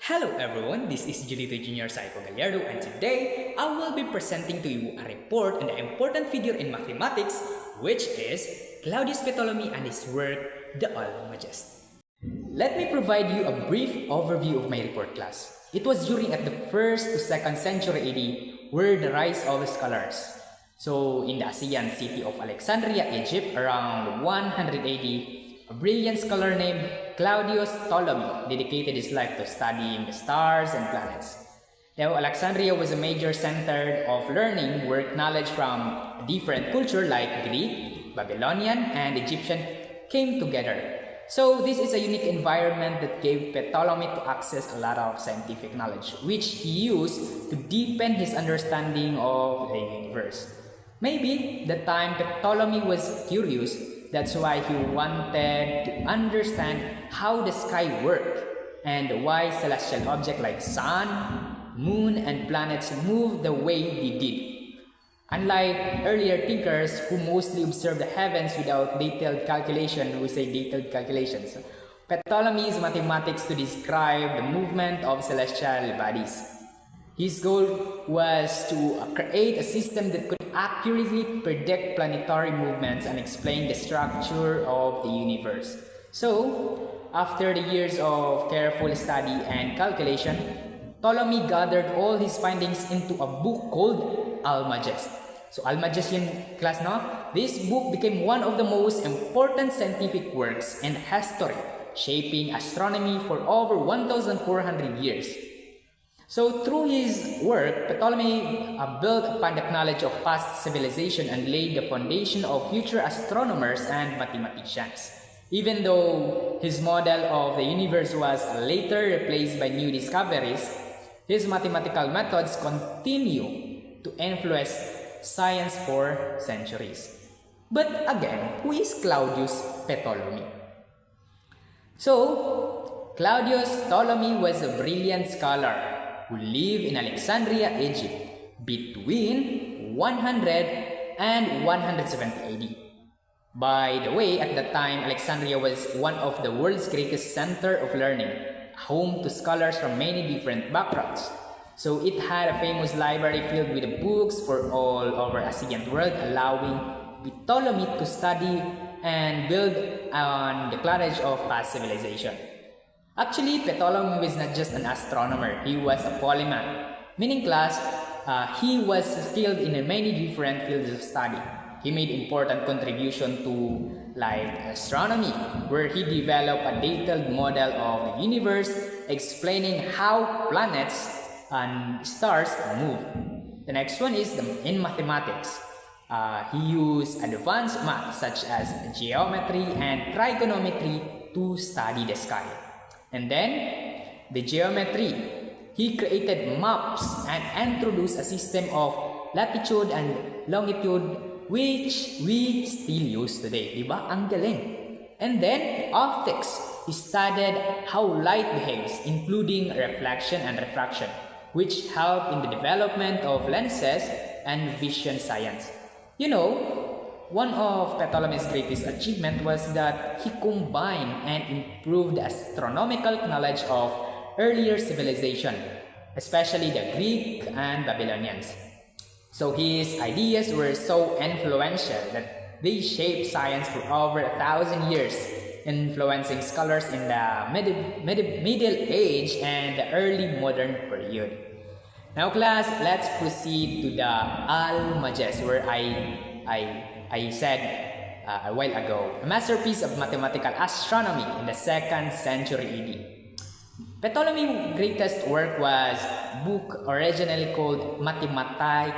Hello everyone, this is Julito Junior Psycho Gallardo, and today I will be presenting to you a report on the important figure in mathematics, which is Claudius Ptolemy and his work, the Almagest. Let me provide you a brief overview of my report, class. It was during at the 1st to 2nd century AD where the rise of scholars. So in the Asian city of Alexandria, Egypt, around 100 AD, a brilliant scholar named Claudius Ptolemy dedicated his life to studying the stars and planets. Now, Alexandria was a major center of learning where knowledge from a different culture like Greek, Babylonian, and Egyptian came together. So this is a unique environment that gave Ptolemy to access a lot of scientific knowledge, which he used to deepen his understanding of the universe. Maybe the time Ptolemy was curious, that's why he wanted to understand how the sky worked and why celestial objects like sun, moon, and planets move the way they did. Unlike earlier thinkers who mostly observed the heavens without detailed calculation, we say detailed calculations, Ptolemy used mathematics to describe the movement of celestial bodies. His goal was to create a system that could accurately predict planetary movements and explain the structure of the universe. So, after the years of careful study and calculation, Ptolemy gathered all his findings into a book called Almagest. So, Almagest yun, class, no? This book became one of the most important scientific works in history, shaping astronomy for over 1,400 years. So through his work, Ptolemy built upon the knowledge of past civilization and laid the foundation of future astronomers and mathematicians. Even though his model of the universe was later replaced by new discoveries, his mathematical methods continue to influence science for centuries. But again, who is Claudius Ptolemy? So, Claudius Ptolemy was a brilliant scholar who lived in Alexandria, Egypt between 100 and 170 AD. By the way, at that time, Alexandria was one of the world's greatest center of learning, home to scholars from many different backgrounds. So it had a famous library filled with books for all over Asian world, allowing Ptolemy to study and build on the knowledge of past civilization. Actually, Ptolemy was not just an astronomer, he was a polymath, meaning class, he was skilled in many different fields of study. He made important contribution to like astronomy, where he developed a detailed model of the universe, explaining how planets and stars move. The next one is in mathematics. He used advanced math such as geometry and trigonometry to study the sky. And then, the geometry. He created maps and introduced a system of latitude and longitude which we still use today. Diba? Ang galing. And then, optics. He studied how light behaves, including reflection and refraction, which helped in the development of lenses and vision science. You know, one of Ptolemy's greatest achievements was that he combined and improved the astronomical knowledge of earlier civilization, especially the Greek and Babylonians. So his ideas were so influential that they shaped science for over 1,000 years, influencing scholars in the Middle Age and the early modern period. Now class, let's proceed to the Almagest, where I said a while ago, a masterpiece of mathematical astronomy in the 2nd century AD. Ptolemy's greatest work was a book originally called Mathematic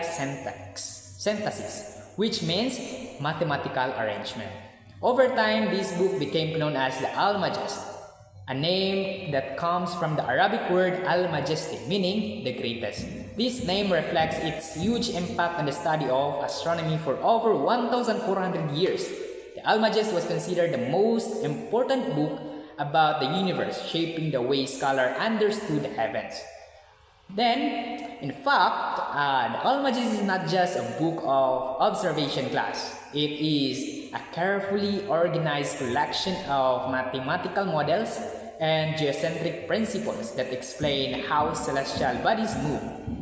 Synthesis, which means mathematical arrangement. Over time, this book became known as the Almagest, a name that comes from the Arabic word al-majesti, meaning the greatest. This name reflects its huge impact on the study of astronomy for over 1,400 years. The Almagest was considered the most important book about the universe, shaping the way scholars understood the heavens. Then, in fact, the Almagest is not just a book of observation class. It is a carefully organized collection of mathematical models and geocentric principles that explain how celestial bodies move.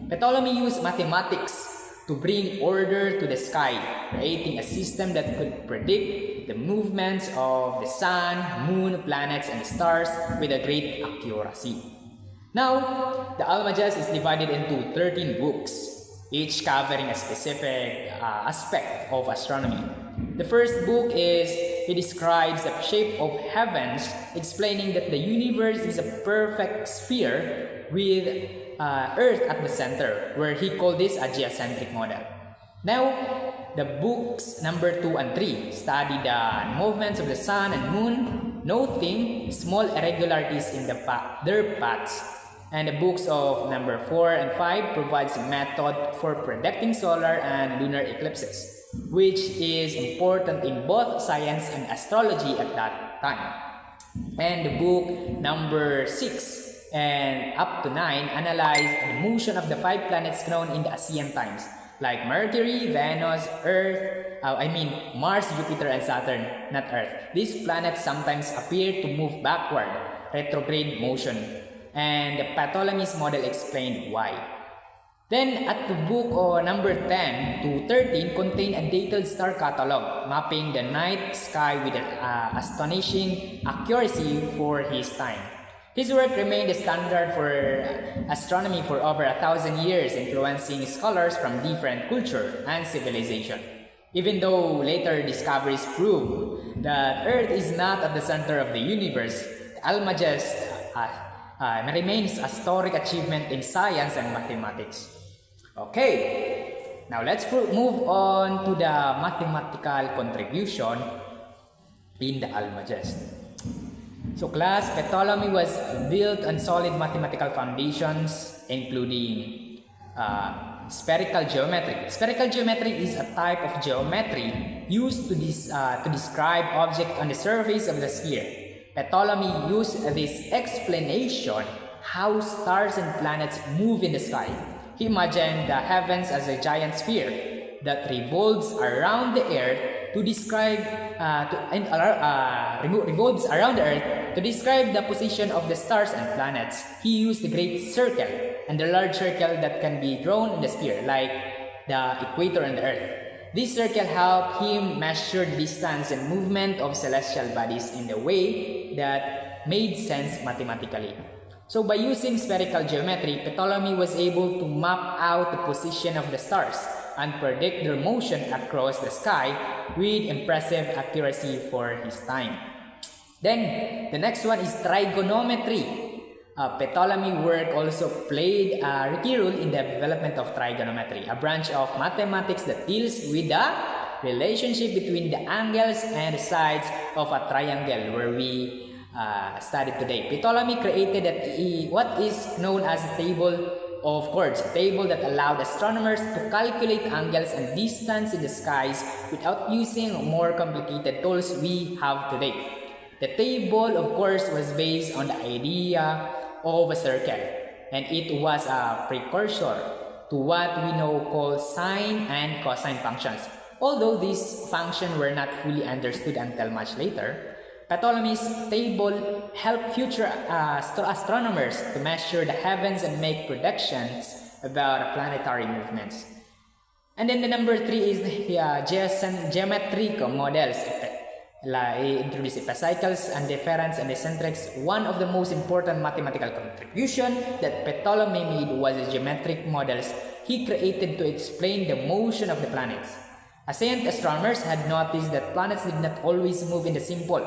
Ptolemy used mathematics to bring order to the sky, creating a system that could predict the movements of the sun, moon, planets, and stars with a great accuracy. Now, the Almagest is divided into 13 books, each covering a specific aspect of astronomy. The first book is, he describes the shape of heavens, explaining that the universe is a perfect sphere with Earth at the center, where he called this a geocentric model. Now, the books number 2 and 3 study the movements of the sun and moon, noting small irregularities in their paths. And the books of number 4 and 5 provides a method for predicting solar and lunar eclipses, which is important in both science and astrology at that time. And the book number 6 and up to 9 analyze the motion of the 5 planets known in the ancient times, like Mercury, Venus, Mars, Jupiter, and Saturn, not Earth. These planets sometimes appear to move backward, retrograde motion, and the Ptolemy's model explained why. Then at the book number 10 to 13 contain a detailed star catalog, mapping the night sky with astonishing accuracy for his time. His work remained the standard for astronomy for over 1,000 years, influencing scholars from different culture and civilization. Even though later discoveries prove that Earth is not at the center of the universe, Almagest remains a historic achievement in science and mathematics. Okay, now let's move on to the mathematical contribution in the Almagest. So class, Ptolemy was built on solid mathematical foundations, including spherical geometry. Spherical geometry is a type of geometry used to describe objects on the surface of the sphere. Ptolemy used this explanation how stars and planets move in the sky. He imagined the heavens as a giant sphere that revolves around the earth to describe revolves around the earth to describe the position of the stars and planets. He used the great circle and the large circle that can be drawn in the sphere, like the equator on the earth. This circle helped him measure the distance and movement of celestial bodies in a way that made sense mathematically. So by using spherical geometry, Ptolemy was able to map out the position of the stars and predict their motion across the sky with impressive accuracy for his time. Then, the next one is trigonometry. Ptolemy's work also played a key role in the development of trigonometry, a branch of mathematics that deals with the relationship between the angles and the sides of a triangle, where we studied today. Ptolemy created what is known as a table of chords, a table that allowed astronomers to calculate angles and distance in the skies without using more complicated tools we have today. The table, of course, was based on the idea of a circle, and it was a precursor to what we now call sine and cosine functions. Although these functions were not fully understood until much later, Ptolemy's table helped future astronomers to measure the heavens and make predictions about planetary movements. And then the number 3 is the geometric models. He introduced epicycles and difference and eccentrics. One of the most important mathematical contribution that Ptolemy made was the geometric models he created to explain the motion of the planets. Ancient astronomers had noticed that planets did not always move in the simple,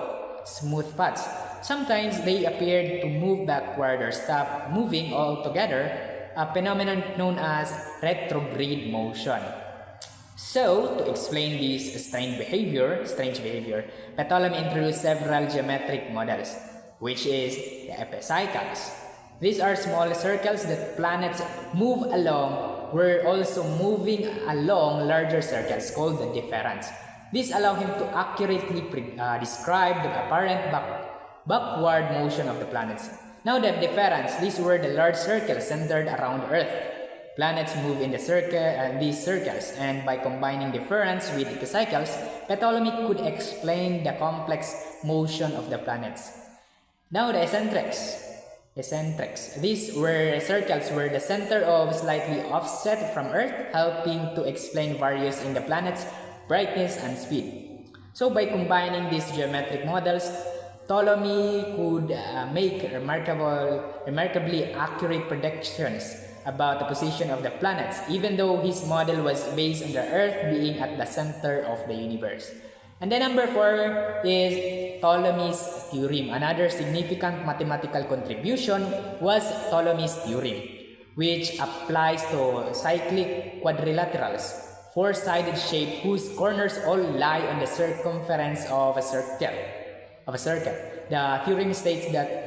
smooth paths. Sometimes they appeared to move backward or stop moving altogether, a phenomenon known as retrograde motion. So, to explain this strange behavior, Ptolemy introduced several geometric models, which is the epicycles. These are small circles that planets move along, were also moving along larger circles called the difference. This allows him to accurately describe the apparent backward motion of the planets. Now the difference, these were the large circles centered around Earth. Planets move in these circles, and by combining difference with epicycles, Ptolemy could explain the complex motion of the planets. Now the eccentrics. Eccentrics. These were circles where the center of slightly offset from Earth, helping to explain variance in the planet's brightness and speed. So by combining these geometric models, Ptolemy could make remarkably accurate predictions about the position of the planets, even though his model was based on the Earth being at the center of the universe. And then number 4 is Ptolemy's theorem. Another significant mathematical contribution was Ptolemy's theorem, which applies to cyclic quadrilaterals, four-sided shape whose corners all lie on the circumference of a circle. The theorem states that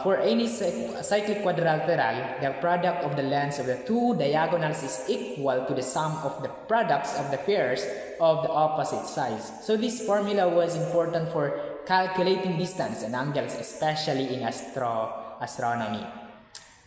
for any cyclic quadrilateral, the product of the lengths of the two diagonals is equal to the sum of the products of the pairs of the opposite sides. So this formula was important for calculating distance and angles, especially in astronomy.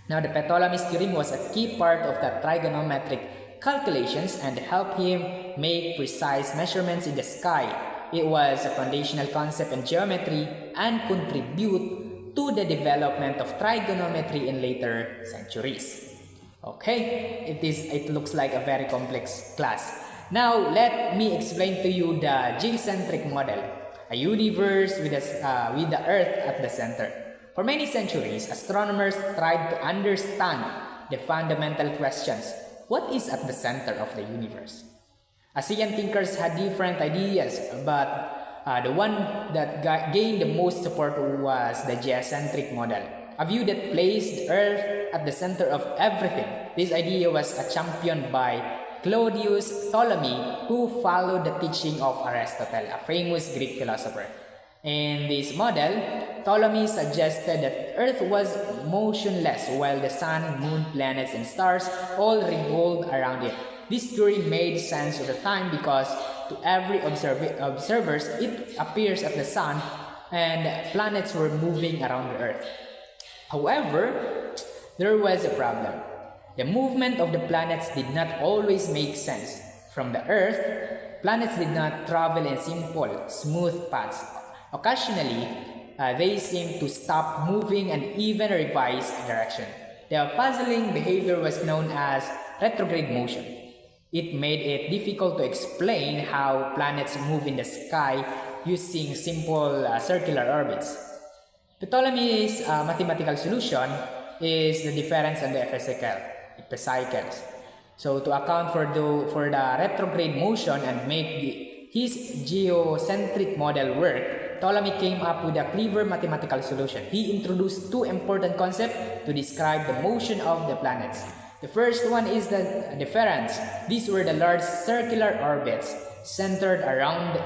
Now the Ptolemy's theorem was a key part of the trigonometric calculations and helped him make precise measurements in the sky. It was a foundational concept in geometry and contributed to the development of trigonometry in later centuries. Okay, it looks like a very complex class. Now let me explain to you the geocentric model, a universe with the Earth at the center. For many centuries, astronomers tried to understand the fundamental questions. What is at the center of the universe? ASEAN thinkers had different ideas, but the one that gained the most support was the geocentric model, a view that placed Earth at the center of everything. This idea was championed by Claudius Ptolemy, who followed the teaching of Aristotle, a famous Greek philosopher. In this model, Ptolemy suggested that Earth was motionless while the sun, moon, planets, and stars all revolved around it. This theory made sense at the time because to every observers, it appears that the sun and planets were moving around the Earth. However, there was a problem. The movement of the planets did not always make sense. From the Earth, planets did not travel in simple, smooth paths. Occasionally, they seemed to stop moving and even revise direction. The puzzling behavior was known as retrograde motion. It made it difficult to explain how planets move in the sky using simple circular orbits. Ptolemy's mathematical solution is the difference in the epicycles. So to account for the retrograde motion and make his geocentric model work, Ptolemy came up with a clever mathematical solution. He introduced two important concepts to describe the motion of the planets. The first one is the difference. These were the large circular orbits centered around the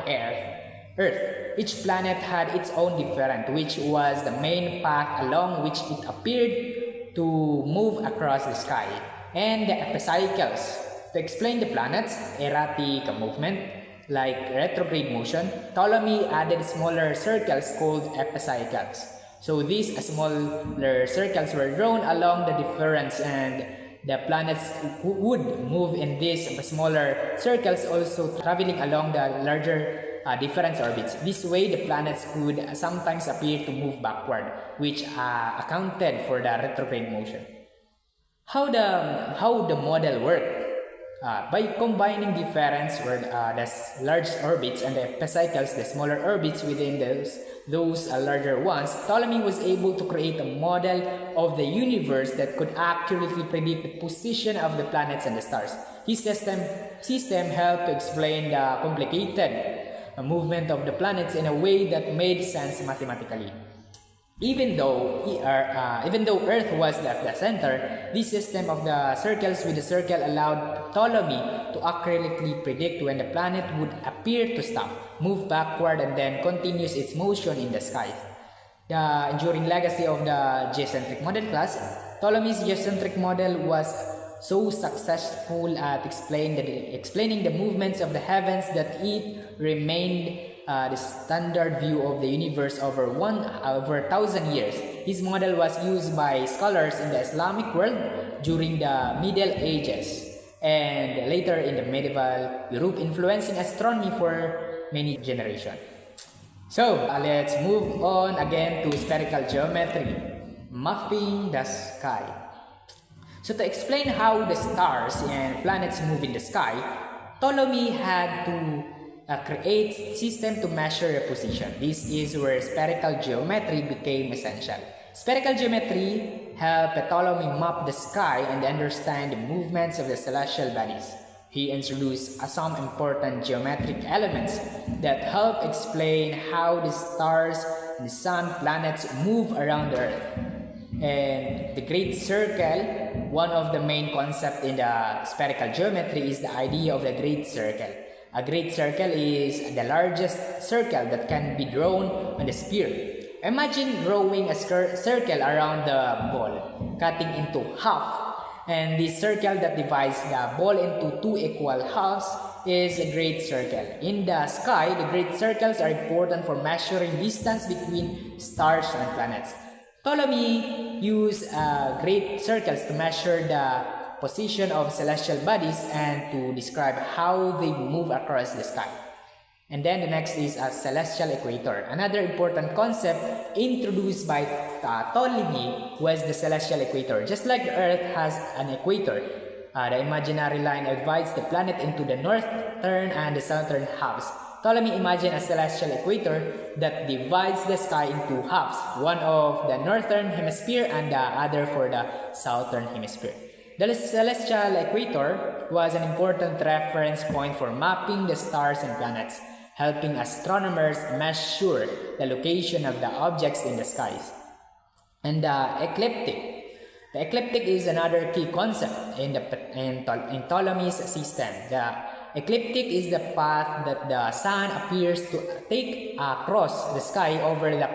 Earth. Each planet had its own difference, which was the main path along which it appeared to move across the sky. And the epicycles. To explain the planets' erratic movement, like retrograde motion, Ptolemy added smaller circles called epicycles. So these smaller circles were drawn along the difference, and the planets would move in these smaller circles, also traveling along the larger difference orbits. This way, the planets could sometimes appear to move backward, which accounted for the retrograde motion. How the model worked? By combining difference, where the large orbits, and the epicycles, the smaller orbits within those larger ones, Ptolemy was able to create a model of the universe that could accurately predict the position of the planets and the stars. His system helped to explain the complicated movement of the planets in a way that made sense mathematically. Even though Earth was at the center, this system of the circles with the circle allowed Ptolemy to accurately predict when the planet would appear to stop, move backward, and then continues its motion in the sky. The enduring legacy of the geocentric model class, Ptolemy's geocentric model was so successful at explaining the movements of the heavens that it remained the standard view of the universe over 1,000 years. His model was used by scholars in the Islamic world during the Middle Ages and later in the medieval Europe, influencing astronomy for many generations. So, let's move on again to spherical geometry, mapping the sky. So to explain how the stars and planets move in the sky, Ptolemy had to create system to measure their position. This is where spherical geometry became essential. Spherical geometry helped Ptolemy map the sky and understand the movements of the celestial bodies. He introduced some important geometric elements that help explain how the stars, the sun, planets move around the Earth. And the great circle, one of the main concepts in the spherical geometry is the idea of the great circle. A great circle is the largest circle that can be drawn on the sphere. Imagine drawing a circle around the ball, cutting into half. And this circle that divides the ball into two equal halves is a great circle. In the sky, the great circles are important for measuring distance between stars and planets. Ptolemy used great circles to measure the position of celestial bodies and to describe how they move across the sky. And then the next is a celestial equator. Another important concept introduced by Ptolemy was the celestial equator. Just like the Earth has an equator, the imaginary line divides the planet into the northern and the southern halves. Ptolemy imagined a celestial equator that divides the sky into halves, one of the northern hemisphere and the other for the southern hemisphere. The celestial equator was an important reference point for mapping the stars and planets, helping astronomers measure the location of the objects in the skies. And the ecliptic. The ecliptic is another key concept in Ptolemy's system. The ecliptic is the path that the sun appears to take across the sky over the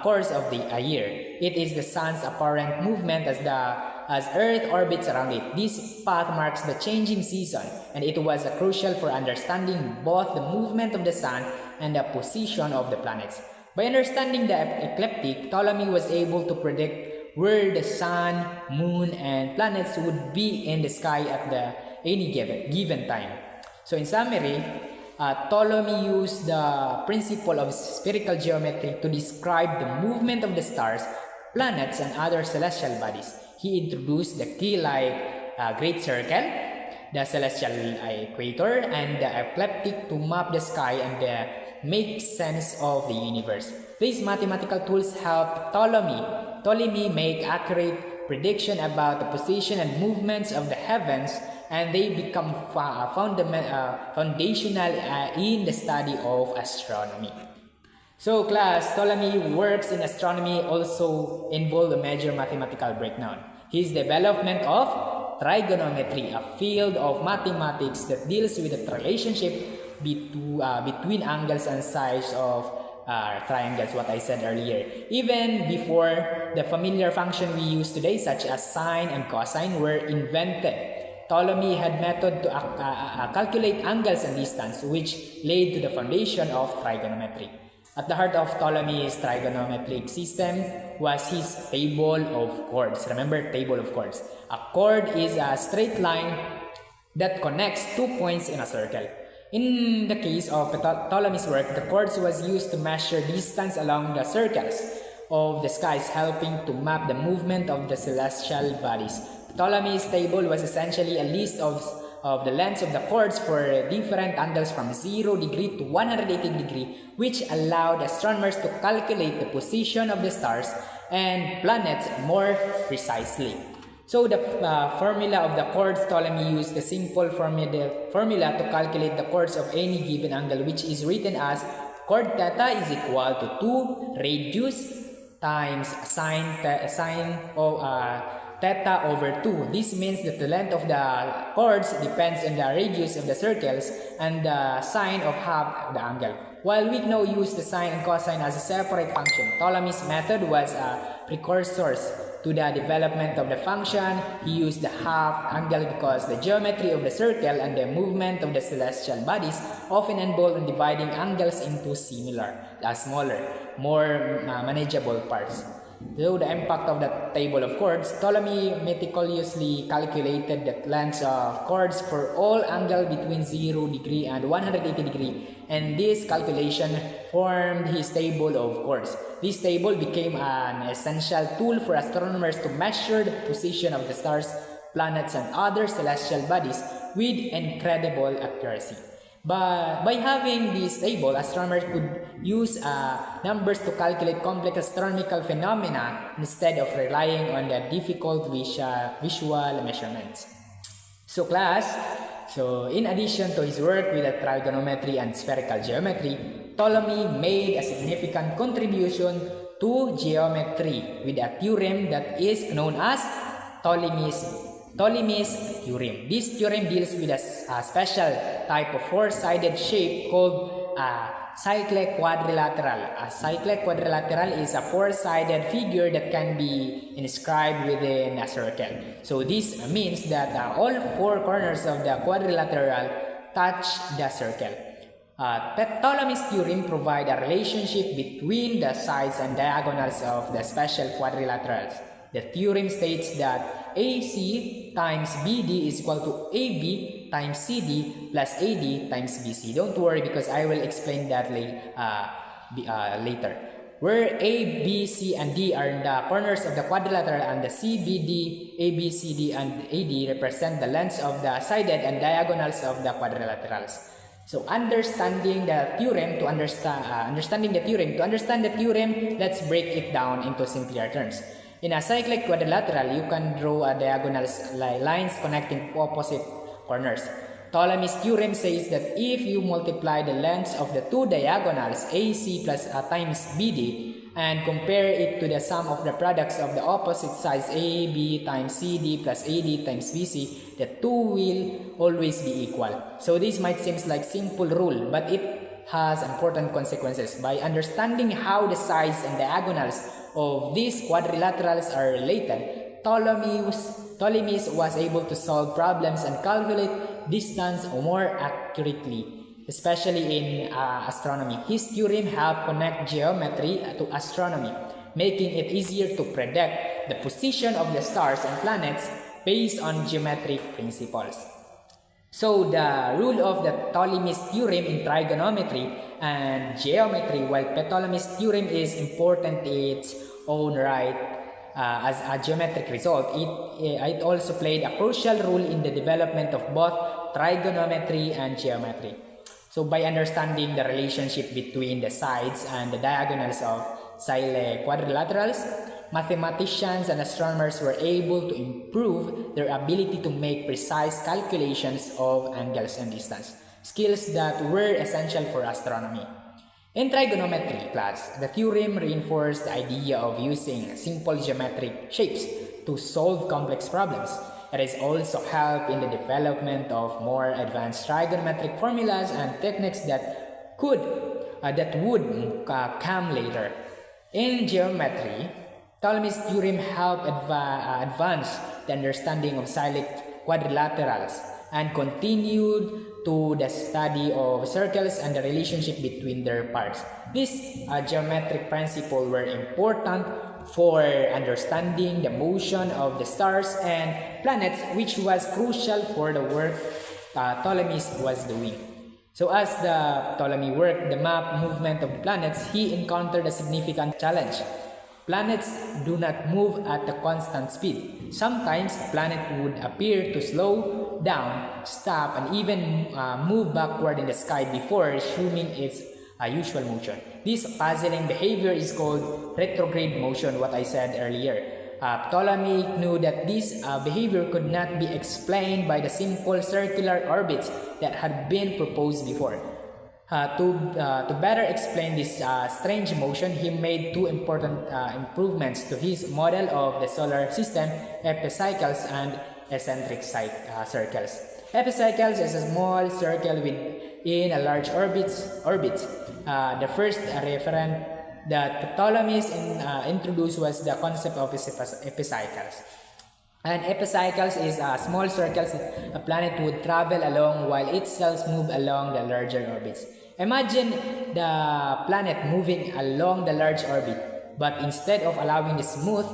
course of the year. It is the sun's apparent movement as Earth orbits around it. This path marks the changing season, and it was crucial for understanding both the movement of the sun and the position of the planets. By understanding the ecliptic, Ptolemy was able to predict where the sun, moon, and planets would be in the sky at any given time. So in summary, Ptolemy used the principle of spherical geometry to describe the movement of the stars, planets, and other celestial bodies. He introduced the key like great circle, the celestial equator, and the ecliptic to map the sky and make sense of the universe. These mathematical tools helped Ptolemy make accurate prediction about the position and movements of the heavens, and they become foundational in the study of astronomy. So class, Ptolemy works in astronomy also involved a major mathematical breakdown. His development of trigonometry, a field of mathematics that deals with the relationship between angles and sides of triangles, what I said earlier. Even before the familiar function we use today, such as sine and cosine, were invented, Ptolemy had method to calculate angles and distance, which laid to the foundation of trigonometry. At the heart of Ptolemy's trigonometric system was his table of chords. Remember, table of chords. A chord is a straight line that connects 2 points in a circle. In the case of Ptolemy's work, the chords was used to measure distance along the circles of the skies, helping to map the movement of the celestial bodies. Ptolemy's table was essentially a list of the lengths of the chords for different angles from 0 degree to 180 degree, which allowed astronomers to calculate the position of the stars and planets more precisely. So the formula of the chords, Ptolemy used the simple formula to calculate the chords of any given angle, which is written as chord theta is equal to 2 radius times sine theta over 2. This means that the length of the chords depends on the radius of the circles and the sine of half the angle. While we now use the sine and cosine as a separate function, Ptolemy's method was a precursor to the development of the function. He used the half angle because the geometry of the circle and the movement of the celestial bodies often involve in dividing angles into smaller, more manageable parts. So the impact of the table of chords, Ptolemy meticulously calculated the lengths of chords for all angles between 0 degree and 180 degree, and this calculation formed his table of chords. This table became an essential tool for astronomers to measure the position of the stars, planets, and other celestial bodies with incredible accuracy. But by having this table, astronomers could use numbers to calculate complex astronomical phenomena instead of relying on the difficult visual measurements. So class, in addition to his work with the trigonometry and spherical geometry, Ptolemy made a significant contribution to geometry with a theorem that is known as Ptolemy's theorem. This theorem deals with a special type of four-sided shape called a cyclic quadrilateral. A cyclic quadrilateral is a four-sided figure that can be inscribed within a circle. So this means that all four corners of the quadrilateral touch the circle. Ptolemy's theorem provides a relationship between the sides and diagonals of the special quadrilaterals. The theorem states that AC times BD is equal to AB times CD plus AD times BC. Don't worry, because I will explain that later. Where A, B, C, and D are the corners of the quadrilateral, and the C, B, D, A, B, C, D, and AD represent the lengths of the sided and diagonals of the quadrilaterals. So understanding the theorem, to understand the theorem, let's break it down into simpler terms. In a cyclic quadrilateral, you can draw a diagonal lines connecting opposite corners. Ptolemy's theorem says that if you multiply the lengths of the two diagonals AC plus times BD and compare it to the sum of the products of the opposite sides AB times CD plus AD times BC, the two will always be equal. So this might seem like simple rule, but it has important consequences. By understanding how the sides and diagonals of these quadrilaterals are related, Ptolemy was able to solve problems and calculate distance more accurately, especially in astronomy. His theorem helped connect geometry to astronomy, making it easier to predict the position of the stars and planets based on geometric principles. So the rule of the Ptolemy's theorem in trigonometry and geometry, while Ptolemy's theorem is important in its own right as a geometric result, it also played a crucial role in the development of both trigonometry and geometry. So by understanding the relationship between the sides and the diagonals of cyclic quadrilaterals, mathematicians and astronomers were able to improve their ability to make precise calculations of angles and distance, skills that were essential for astronomy. In trigonometry class, the theorem reinforced the idea of using simple geometric shapes to solve complex problems. It has also helped in the development of more advanced trigonometric formulas and techniques that would come later. In geometry, Ptolemy's theorem helped advance the understanding of cyclic quadrilaterals and continued to the study of circles and the relationship between their parts. These geometric principles were important for understanding the motion of the stars and planets, which was crucial for the work Ptolemy was doing. So as the Ptolemy worked the map movement of the planets, he encountered a significant challenge. Planets do not move at a constant speed. Sometimes a planet would appear to slow down, stop, and even move backward in the sky before resuming its usual motion. This puzzling behavior is called retrograde motion, what I said earlier. Ptolemy knew that this behavior could not be explained by the simple circular orbits that had been proposed before. To better explain this strange motion, he made two important improvements to his model of the solar system: epicycles and eccentric circles. Epicycles is a small circle within a large orbit. The first referent that Ptolemy introduced was the concept of epicycles. And epicycles is small circles a planet would travel along while itself move along the larger orbits. Imagine the planet moving along the large orbit. but instead of allowing the smooth,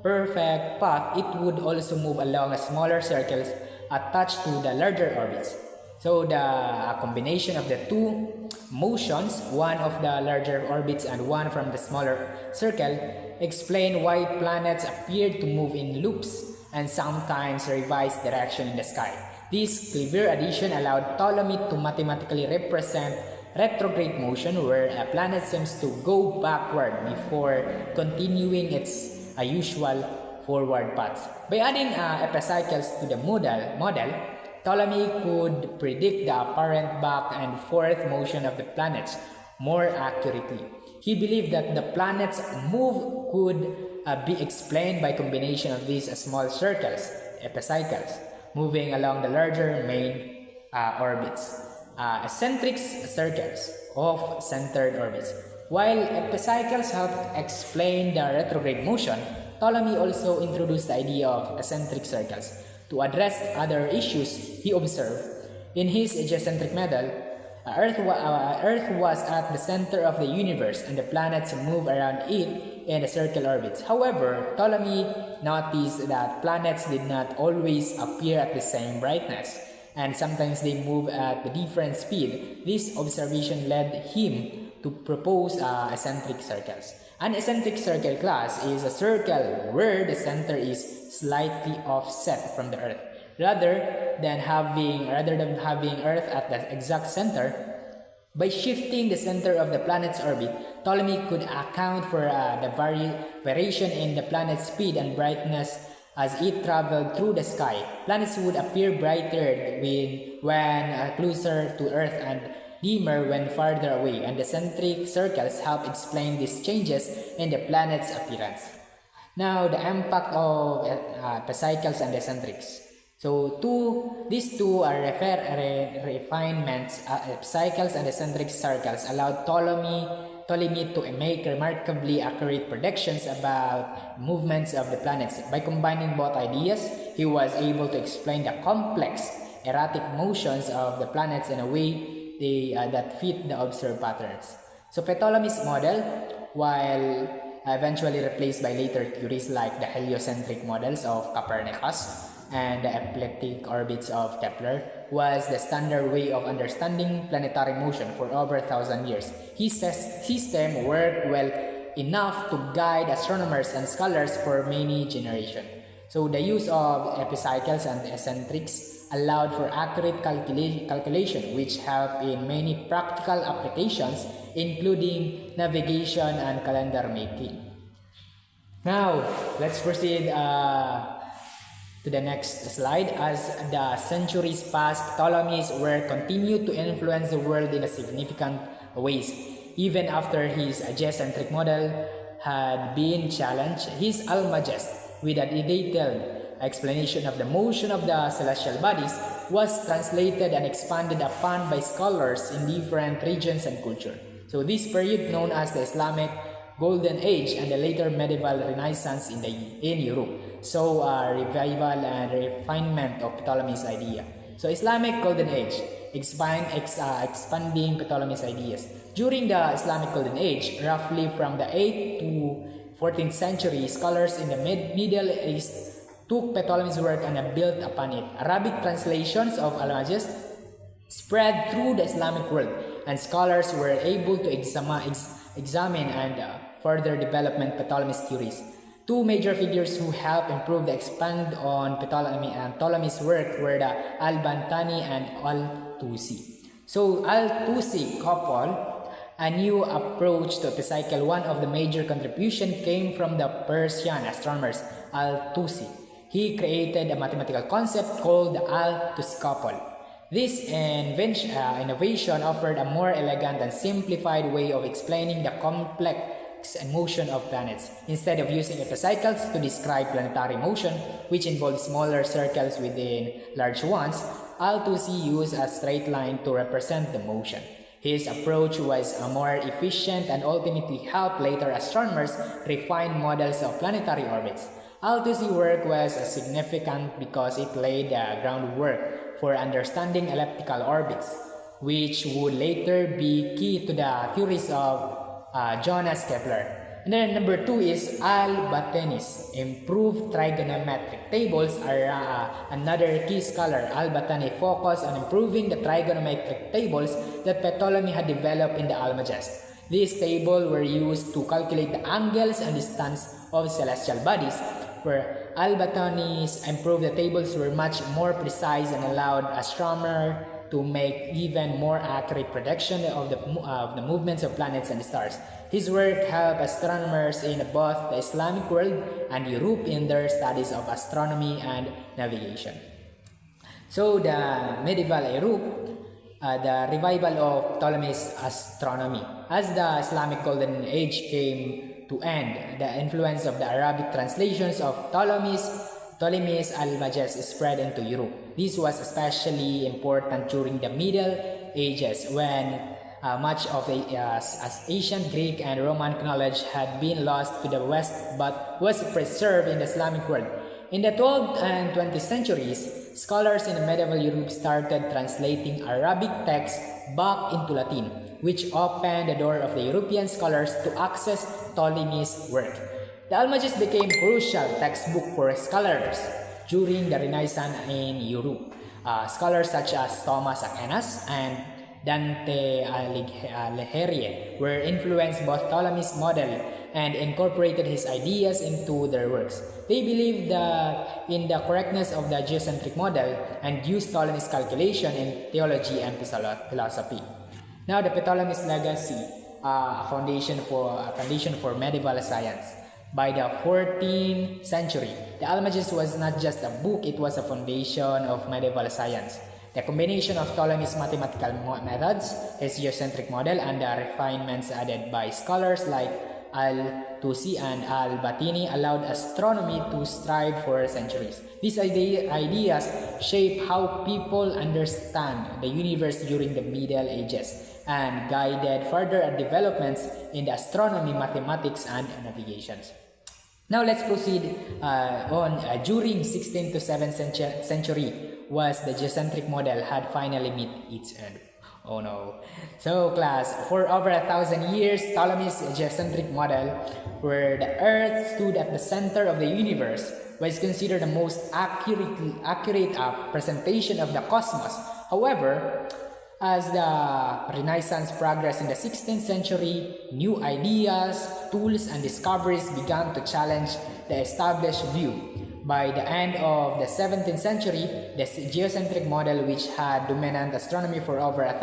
perfect path, it would also move along a smaller circles attached to the larger orbits. So the combination of the two motions, one of the larger orbits and one from the smaller circle, explain why planets appeared to move in loops and sometimes revise direction in the sky. This clever addition allowed Ptolemy to mathematically represent retrograde motion, where a planet seems to go backward before continuing its usual forward path. By adding epicycles to the model, Ptolemy could predict the apparent back and forth motion of the planets more accurately. He believed that the planet's move could be explained by combination of these small circles, epicycles, moving along the larger main orbits, eccentric circles of centered orbits. While epicycles helped explain the retrograde motion, Ptolemy also introduced the idea of eccentric circles to address other issues he observed. In his geocentric model, Earth was at the center of the universe and the planets move around it in a circle orbits. However, Ptolemy noticed that planets did not always appear at the same brightness, and sometimes they move at a different speed. This observation led him to propose eccentric circles. An eccentric circle class is a circle where the center is slightly offset from the Earth. Rather than having Earth at the exact center, by shifting the center of the planet's orbit, Ptolemy could account for the variation in the planet's speed and brightness as it traveled through the sky. Planets would appear brighter when closer to Earth and dimmer when farther away, and the eccentric circles help explain these changes in the planet's appearance. Now, the impact of epicycles and eccentrics. So, these two are refinements. Epicycles and eccentric circles allowed Ptolemy to make remarkably accurate predictions about movements of the planets. By combining both ideas, he was able to explain the complex, erratic motions of the planets in a way that fit the observed patterns. So Ptolemy's model, while eventually replaced by later theories like the heliocentric models of Copernicus and the ecliptic orbits of Kepler, was the standard way of understanding planetary motion for over 1,000 years. His system worked well enough to guide astronomers and scholars for many generations. So the use of epicycles and eccentrics allowed for accurate calculation, which helped in many practical applications, including navigation and calendar making. Now, let's proceed to the next slide. As the centuries passed, Ptolemy's work continued to influence the world in a significant ways. Even after his geocentric model had been challenged, his Almagest, with a detailed explanation of the motion of the celestial bodies, was translated and expanded upon by scholars in different regions and culture. So this period, known as the Islamic Golden Age and the later medieval Renaissance in Europe, saw a revival and refinement of Ptolemy's idea. So Islamic Golden Age, expanding Ptolemy's ideas. During the Islamic Golden Age, roughly from the 8th to 14th century, scholars in the Middle East took Ptolemy's work and built upon it. Arabic translations of Almagest spread through the Islamic world, and scholars were able to examine and further development Ptolemy's theories. Two major figures who helped improve the expand on Ptolemy's work were the Al-Bantani and Al-Tusi. So Al-Tusi couple a new approach to epicycle. One of the major contributions came from the Persian astronomers Al-Tusi. He created a mathematical concept called the Al-Tusi couple. This innovation offered a more elegant and simplified way of explaining the complex motion of planets. Instead of using epicycles to describe planetary motion, which involves smaller circles within large ones, Al-Tusi used a straight line to represent the motion. His approach was more efficient and ultimately helped later astronomers refine models of planetary orbits. Al-Tusi's work was significant because it laid the groundwork for understanding elliptical orbits, which would later be key to the theories of Johannes Kepler. And then number 2 is Albatenis. Improved trigonometric tables are another key scholar. Albatani focused on improving the trigonometric tables that Ptolemy had developed in the Almagest. These tables were used to calculate the angles and distance of celestial bodies, where Albatenis improved the tables were much more precise and allowed astronomers to make even more accurate prediction of the movements of planets and stars. His work helped astronomers in both the Islamic world and Europe in their studies of astronomy and navigation. So the medieval Europe, the revival of Ptolemy's astronomy. As the Islamic Golden Age came to end, the influence of the Arabic translations of Ptolemy's Almagest spread into Europe. This was especially important during the Middle Ages, when much of as ancient Greek and Roman knowledge had been lost to the West but was preserved in the Islamic world. In the 12th and 20th centuries, scholars in medieval Europe started translating Arabic texts back into Latin, which opened the door of the European scholars to access Ptolemy's work. The Almagest became a crucial textbook for scholars during the Renaissance in Europe. Scholars such as Thomas Aquinas and Dante Alighieri were influenced by Ptolemy's model and incorporated his ideas into their works. They believed in the correctness of the geocentric model and used Ptolemy's calculation in theology and philosophy. Now, the Ptolemy's legacy, a foundation for medieval science. By the 14th century, the Almagest was not just a book, it was a foundation of medieval science. The combination of Ptolemy's mathematical methods, his geocentric model, and the refinements added by scholars like Al-Tusi and Al-Batini allowed astronomy to strive for centuries. These ideas shape how people understand the universe during the Middle Ages and guided further developments in the astronomy, mathematics, and navigations. Now let's proceed during 16th to 7th century was the geocentric model had finally met its end. Oh no. So class, for over 1,000 years, Ptolemy's geocentric model, where the Earth stood at the center of the universe, was considered the most accurate presentation of the cosmos. However, as the Renaissance progressed in the 16th century, new ideas, tools, and discoveries began to challenge the established view. By the end of the 17th century, the geocentric model, which had dominant astronomy for over a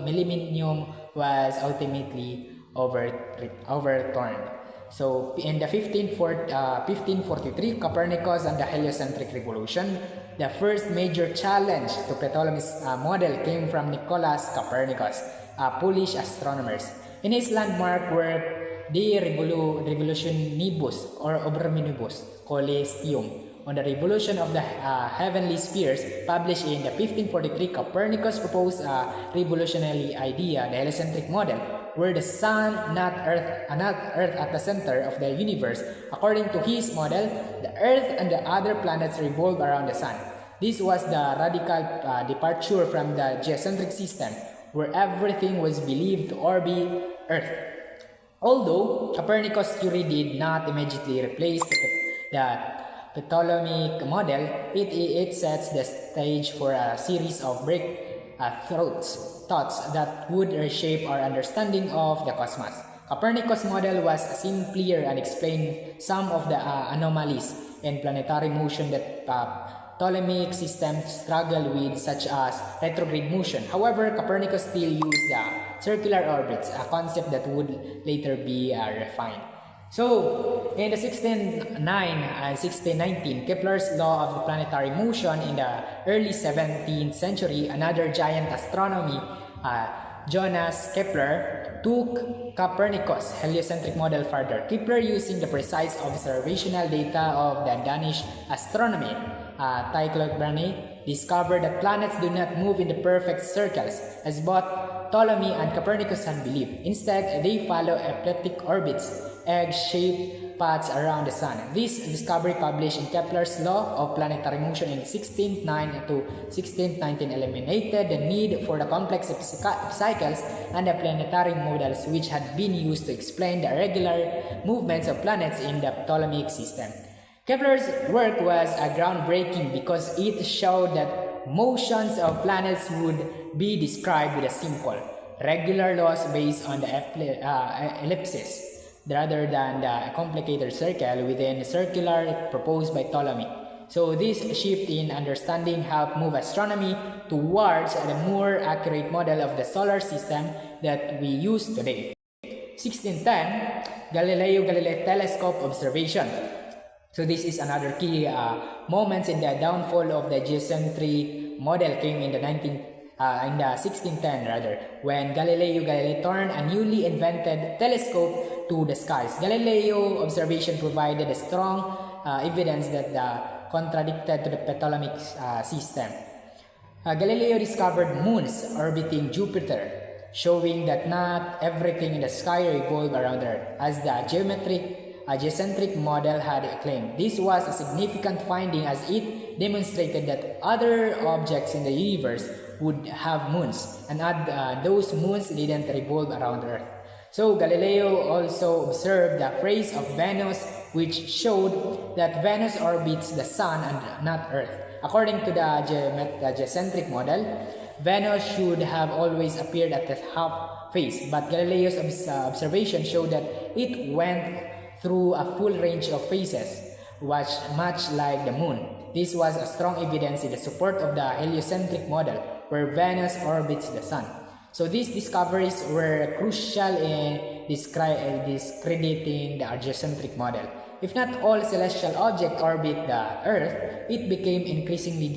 millennium, was ultimately overturned. So, in the 1543, Copernicus and the heliocentric revolution, the first major challenge to Ptolemy's model came from Nicolaus Copernicus, a Polish astronomer. In his landmark work, De Revolutionibus or Obrominibus Coliseum, on the revolution of the heavenly spheres, published in the 1543, Copernicus proposed a revolutionary idea, the heliocentric model, where the sun, not Earth at the center of the universe. According to his model, the Earth and the other planets revolve around the sun. This was the radical departure from the geocentric system, where everything was believed to orbit Earth. Although Copernicus' theory did not immediately replace the Ptolemaic model, it sets the stage for a series of thoughts that would reshape our understanding of the cosmos. Copernicus' model was simpler and explained some of the anomalies in planetary motion that Ptolemaic systems struggled with, such as retrograde motion. However, Copernicus still used the circular orbits, a concept that would later be refined. So, in the 1609 and 1619, Kepler's law of the planetary motion. In the early 17th century, another giant astronomy, Johannes Kepler, took Copernicus' heliocentric model further. Kepler, using the precise observational data of the Danish astronomy, Tycho Brahe, discovered that planets do not move in the perfect circles, as both Ptolemy and Copernicus had believed. Instead, they follow elliptic orbits, egg-shaped paths around the Sun. This discovery, published in Kepler's Law of Planetary Motion in 1609 to 1619, eliminated the need for the complex cycles and the planetary models which had been used to explain the irregular movements of planets in the Ptolemaic system. Kepler's work was groundbreaking because it showed that motions of planets would be described with a simple, regular laws based on the ellipses, rather than the complicated circle within circular proposed by Ptolemy. So this shift in understanding helped move astronomy towards the more accurate model of the solar system that we use today. 1610, Galileo Galilei telescope observation. So this is another key moments in the downfall of the geocentric model came in the 1610 rather, when Galileo Galilei turned a newly invented telescope to the skies. Galileo observation provided a strong evidence that contradicted to the Ptolemaic system. Galileo discovered moons orbiting Jupiter, showing that not everything in the sky revolved around Earth, as the geocentric model had claimed. This was a significant finding as it demonstrated that other objects in the universe would have moons, and those moons didn't revolve around Earth. So Galileo also observed the phase of Venus, which showed that Venus orbits the Sun and not Earth. According to the geocentric model, Venus should have always appeared at the half phase, but Galileo's observation showed that it went through a full range of phases, much like the Moon. This was a strong evidence in the support of the heliocentric model, where Venus orbits the Sun. So these discoveries were crucial in discrediting the geocentric model. If not all celestial objects orbit the Earth, it became increasingly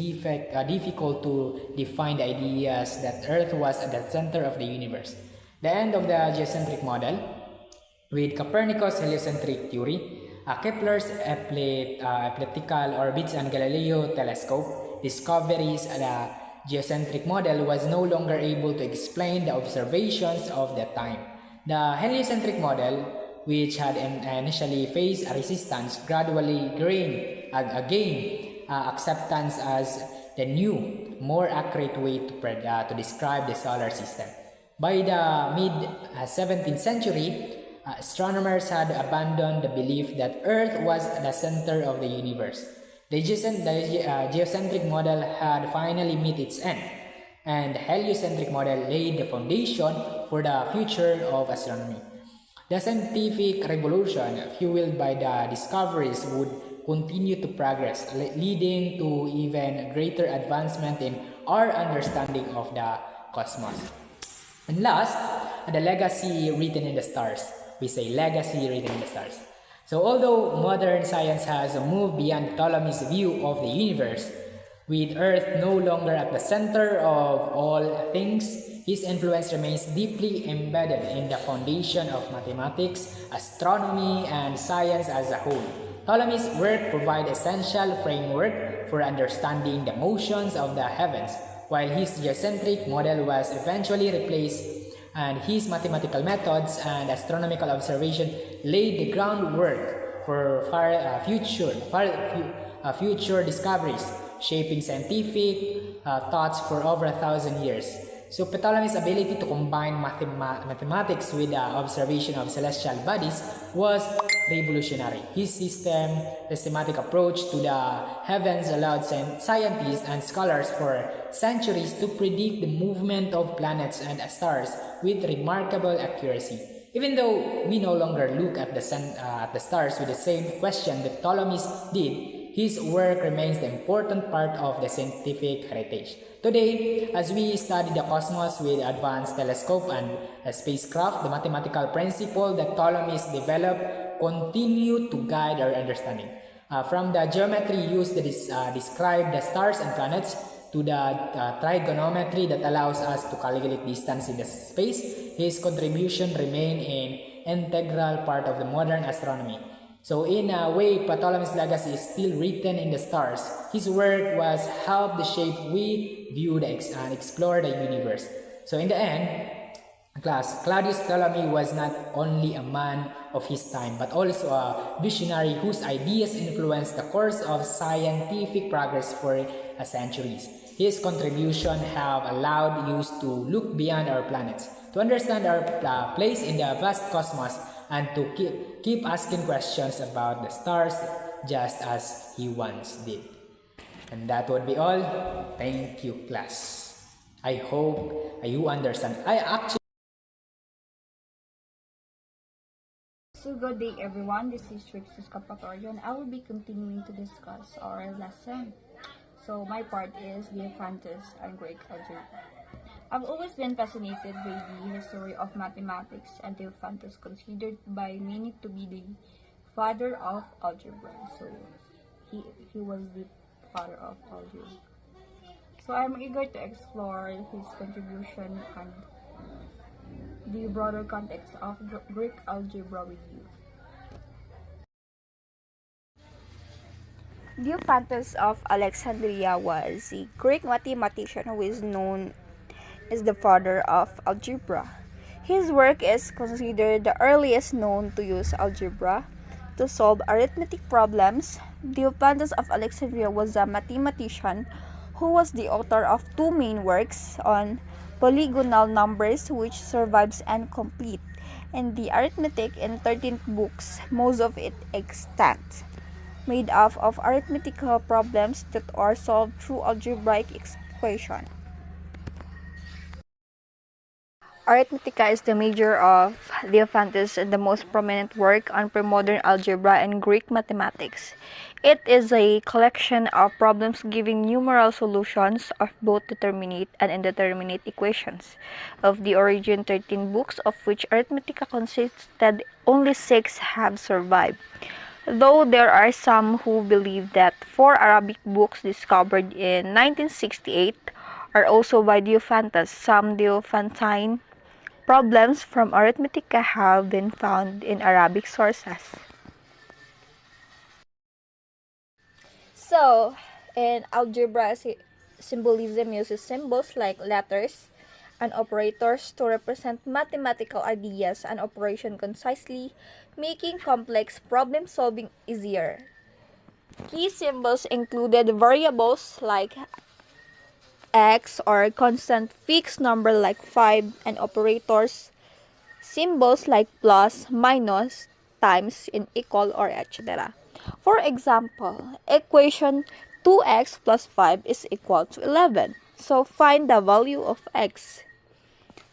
difficult to define the ideas that Earth was at the center of the universe. The end of the geocentric model, with Copernicus' heliocentric theory, Kepler's elliptical orbits, and Galileo telescope discoveries, the geocentric model was no longer able to explain the observations of the time. The heliocentric model, which had initially faced resistance, gradually gained acceptance as the new, more accurate way to describe the solar system. By the mid-17th century, astronomers had abandoned the belief that Earth was the center of the universe. The geocentric model had finally met its end, and the heliocentric model laid the foundation for the future of astronomy. The scientific revolution, fueled by the discoveries, would continue to progress, leading to even greater advancement in our understanding of the cosmos. And last, the legacy written in the stars. We say legacy written in the stars. So although modern science has moved beyond Ptolemy's view of the universe, with Earth no longer at the center of all things, his influence remains deeply embedded in the foundation of mathematics, astronomy, and science as a whole. Ptolemy's work provides essential framework for understanding the motions of the heavens, while his geocentric model was eventually replaced, and his mathematical methods and astronomical observation laid the groundwork for future discoveries, shaping scientific thoughts for over 1,000 years. So Ptolemy's ability to combine mathematics with the observation of celestial bodies was revolutionary. His systematic approach to the heavens allowed scientists and scholars for centuries to predict the movement of planets and stars with remarkable accuracy. Even though we no longer look at the stars with the same question that Ptolemy did, his work remains the important part of the scientific heritage. Today, as we study the cosmos with advanced telescope and spacecraft, the mathematical principle that Ptolemy developed continue to guide our understanding. From the geometry used to describe the stars and planets to the trigonometry that allows us to calculate distance in the space, his contribution remain an integral part of the modern astronomy. So in a way, Ptolemy's legacy is still written in the stars. His work was helped to shape we view and explore the universe. So in the end, Class, Claudius Ptolemy was not only a man of his time but also a visionary whose ideas influenced the course of scientific progress for centuries. His contributions have allowed us to look beyond our planets, to understand our place in the vast cosmos, and to keep asking questions about the stars just as he once did. And that would be all. Thank you, class. I hope you understand. I actually So good day everyone, this is Trixus Capatorio and I will be continuing to discuss our lesson. So my part is Diophantus and Greek algebra. I've always been fascinated by the history of mathematics and Diophantus considered by many to be the father of algebra. So he was the father of algebra. So I'm eager to explore his contribution and the broader context of Greek algebra with you. Diophantus of Alexandria was a Greek mathematician who is known as the father of algebra. His work is considered the earliest known to use algebra to solve arithmetic problems. Diophantus of Alexandria was a mathematician who was the author of two main works on polygonal numbers which survives incomplete, and the arithmetic in 13 books, most of it extant, made up of arithmetical problems that are solved through algebraic equation. Arithmetica is the major of Diophantus and the most prominent work on pre-modern algebra and Greek mathematics. It is a collection of problems giving numeral solutions of both determinate and indeterminate equations. Of the origin 13 books, of which Arithmetica consisted, only 6 have survived, though there are some who believe that 4 Arabic books discovered in 1968 are also by Diophantus. Some Diophantine problems from Arithmetica have been found in Arabic sources. So, in algebra, symbolism uses symbols like letters and operators to represent mathematical ideas and operation concisely, making complex problem solving easier. Key symbols included variables like x or constant fixed number like 5, and operators, symbols like plus, minus, times, in equal, or etc. For example, equation 2x plus 5 is equal to 11. So find the value of x.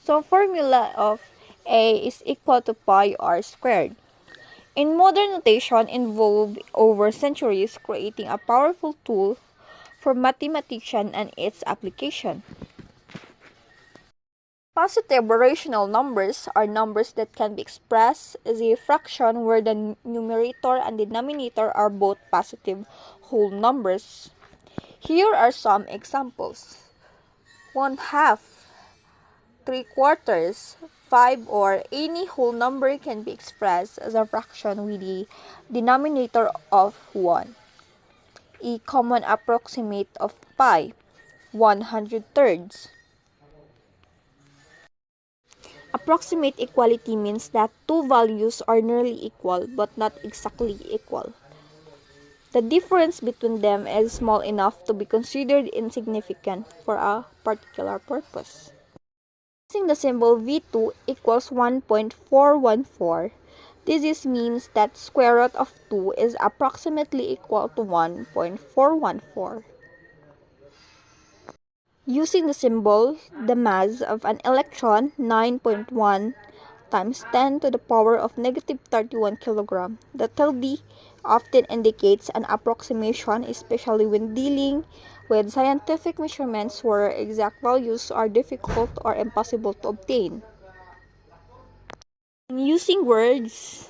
So formula of a is equal to pi r squared. In modern notation involved over centuries, creating a powerful tool for mathematician and its application. Positive rational numbers are numbers that can be expressed as a fraction where the numerator and denominator are both positive whole numbers. Here are some examples. 1/2, 3/4, 5, or any whole number can be expressed as a fraction with a denominator of 1. A common approximate of pi, 100/3. Approximate equality means that two values are nearly equal but not exactly equal. The difference between them is small enough to be considered insignificant for a particular purpose. Using the symbol V2 equals 1.414, this means that square root of 2 is approximately equal to 1.414. Using the symbol, the mass of an electron, 9.1 times 10 to the power of negative 31 kilogram. The tilde often indicates an approximation, especially when dealing with scientific measurements where exact values are difficult or impossible to obtain. In using words,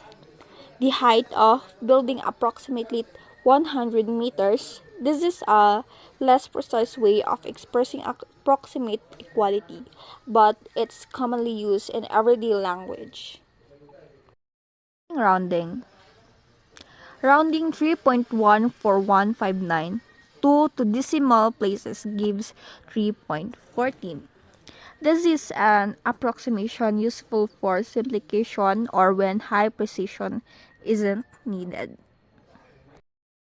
the height of building approximately 100 meters. This is a less precise way of expressing approximate equality, but it's commonly used in everyday language. Rounding. Rounding 3.14159 to decimal places gives 3.14. This is an approximation useful for simplification or when high precision isn't needed.